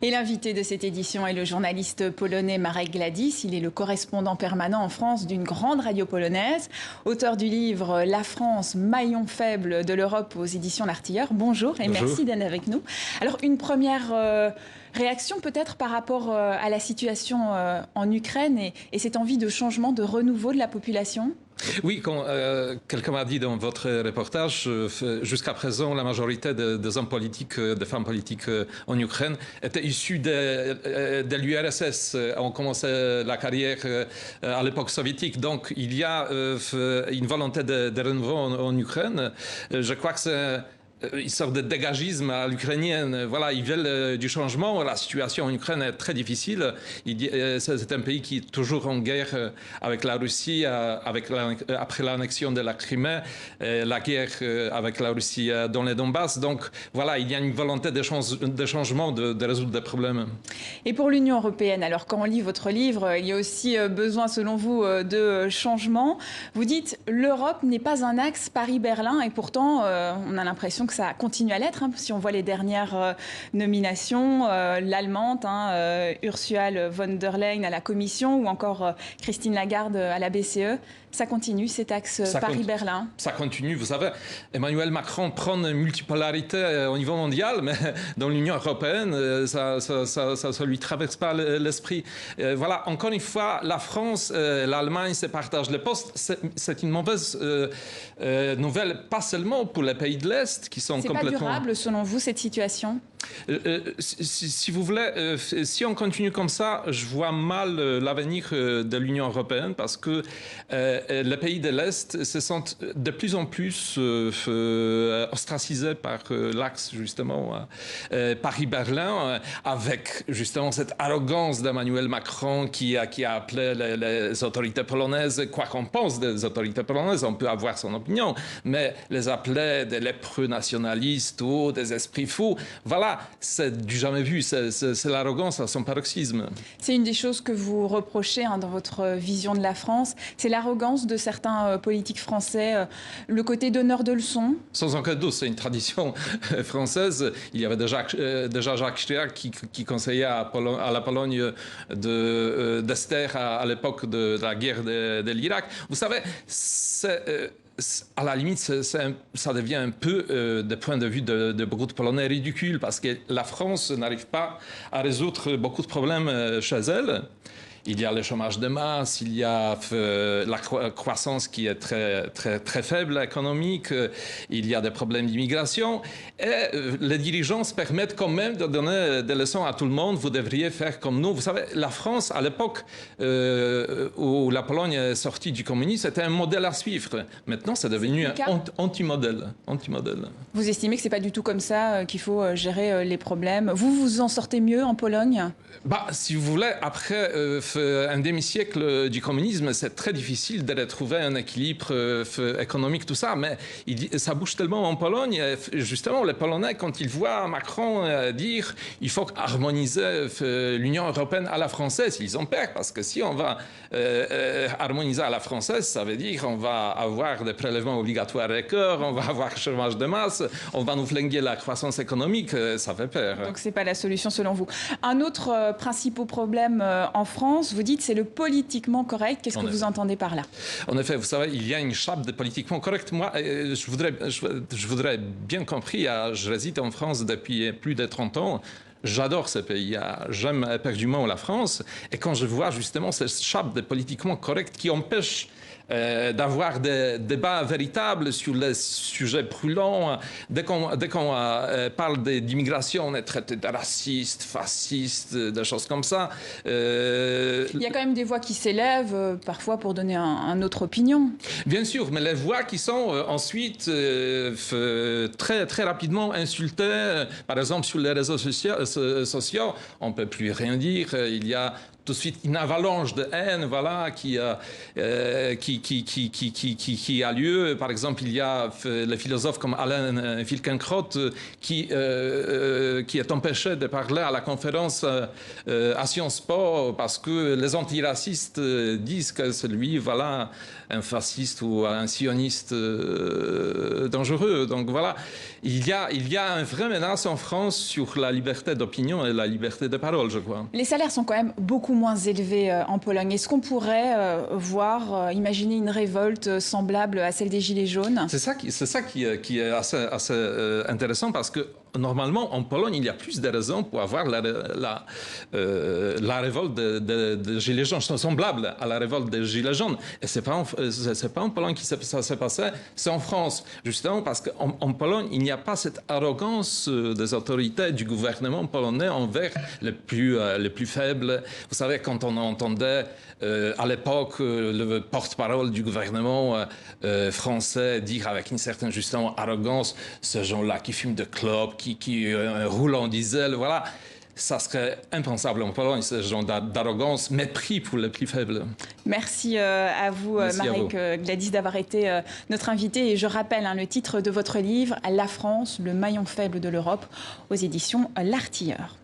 Et l'invité de cette édition est le journaliste polonais Marek Gladys. Il est le correspondant permanent en France d'une grande radio polonaise, auteur du livre La France, maillon faible de l'Europe aux éditions L'Artilleur. Bonjour et Bonjour. merci d'être avec nous. Alors une première réaction peut-être par rapport à la situation en Ukraine et cette envie de changement, de renouveau de la population? Oui, quand quelqu'un m'a dit dans votre reportage, jusqu'à présent, la majorité des hommes politiques, des femmes politiques en Ukraine étaient issus de l'URSS. On commençait la carrière à l'époque soviétique. Donc, il y a une volonté de renouveau en Ukraine. Je crois que c'est une sorte de dégagisme à l'ukrainienne. Voilà, ils veulent du changement. La situation en Ukraine est très difficile. C'est un pays qui est toujours en guerre avec la Russie, après l'annexion de la Crimée, la guerre avec la Russie dans les Donbass. Donc voilà, il y a une volonté de changement, de résoudre des problèmes. Et pour l'Union européenne, alors quand on lit votre livre, il y a aussi besoin, selon vous, de changement. Vous dites l'Europe n'est pas un axe Paris-Berlin et pourtant on a l'impression que ça continue à l'être, si on voit les dernières nominations, l'allemande, Ursula von der Leyen à la Commission ou encore Christine Lagarde à la BCE. Ça continue, cet axe Paris-Berlin? Ça continue, vous savez. Emmanuel Macron prend une multipolarité au niveau mondial, mais dans l'Union européenne, ça ne lui traverse pas l'esprit. Voilà, encore une fois, la France, l'Allemagne se partagent les postes. C'est une mauvaise nouvelle, pas seulement pour les pays de l'Est, qui sont complètement... C'est pas durable, selon vous, cette situation? Si vous voulez, si on continue comme ça, je vois mal l'avenir de l'Union européenne parce que les pays de l'Est se sentent de plus en plus ostracisés par l'axe, justement, Paris-Berlin, avec justement cette arrogance d'Emmanuel Macron qui a appelé les autorités polonaises, quoi qu'on pense des autorités polonaises, on peut avoir son opinion, mais les appeler des lépreux nationalistes ou des esprits fous, voilà. C'est du jamais vu, c'est l'arrogance à son paroxysme. C'est une des choses que vous reprochez dans votre vision de la France, c'est l'arrogance de certains politiques français, le côté donneur de leçons? Sans aucun doute, c'est une tradition française. Il y avait déjà Jacques Chirac qui conseillait à la Pologne d'Esther à l'époque de la guerre de l'Irak. Vous savez, à la limite, ça devient un peu, de point de vue de beaucoup de Polonais, ridicule, parce que la France n'arrive pas à résoudre beaucoup de problèmes chez elle. Il y a le chômage de masse, il y a la croissance qui est très faible économique, il y a des problèmes d'immigration. Et les dirigeants se permettent quand même de donner des leçons à tout le monde. Vous devriez faire comme nous. Vous savez, la France, à l'époque où la Pologne est sortie du communisme, c'était un modèle à suivre. Maintenant, c'est devenu un anti-modèle. Vous estimez que ce n'est pas du tout comme ça qu'il faut gérer les problèmes? Vous vous en sortez mieux en Pologne? Si vous voulez, après un demi-siècle du communisme, c'est très difficile de retrouver un équilibre économique, tout ça, mais ça bouge tellement en Pologne. Justement, les Polonais, quand ils voient Macron dire il faut harmoniser l'Union européenne à la française, ils ont peur, parce que si on va harmoniser à la française, ça veut dire qu'on va avoir des prélèvements obligatoires records, on va avoir chômage de masse, on va nous flinguer la croissance économique, ça fait peur. Donc ce n'est pas la solution selon vous. Un autre principal problème en France, vous dites c'est le politiquement correct. Qu'est-ce que vous entendez par là? En effet, vous savez, il y a une chape de politiquement correct. Moi, je voudrais bien compris, je réside en France depuis plus de 30 ans. J'adore ce pays, j'aime éperdument la France. Et quand je vois justement cette chape de politiquement correct qui empêche d'avoir des débats véritables sur les sujets brûlants. Dès qu'on parle d'immigration, on est traité de raciste, fasciste, des choses comme ça. Il y a quand même des voix qui s'élèvent, parfois pour donner une autre opinion. Bien sûr, mais les voix qui sont ensuite très rapidement insultées, par exemple sur les réseaux sociaux, on ne peut plus rien dire. Il y a tout de suite une avalanche de haine, voilà, qui a lieu. Par exemple, il y a les philosophes comme Alain Finkielkraut qui est empêché de parler à la conférence à Sciences Po parce que les antiracistes disent que c'est lui, voilà, un fasciste ou un sioniste dangereux. Donc voilà, il y a une vraie menace en France sur la liberté d'opinion et la liberté de parole, je crois. Les salaires sont quand même beaucoup moins élevés en Pologne. Est-ce qu'on pourrait imaginer une révolte semblable à celle des Gilets jaunes? C'est ça qui est assez intéressant parce que normalement, en Pologne, il y a plus de raisons pour avoir la révolte des Gilets jaunes, semblable à la révolte des Gilets jaunes. Et c'est pas en Pologne que ça s'est passé, c'est en France. Justement parce qu'en Pologne, il n'y a pas cette arrogance des autorités du gouvernement polonais envers les plus faibles. Vous savez, quand on entendait à l'époque le porte-parole du gouvernement français dire avec une certaine justement arrogance, ces gens-là qui fument de clopes, qui roulent en diesel, voilà. Ça serait impensable en Pologne, ce genre d'arrogance, mépris pour les plus faibles. Merci à vous, Marek Gladys, d'avoir été notre invité. Et je rappelle le titre de votre livre, La France, le maillon faible de l'Europe, aux éditions L'Artilleur.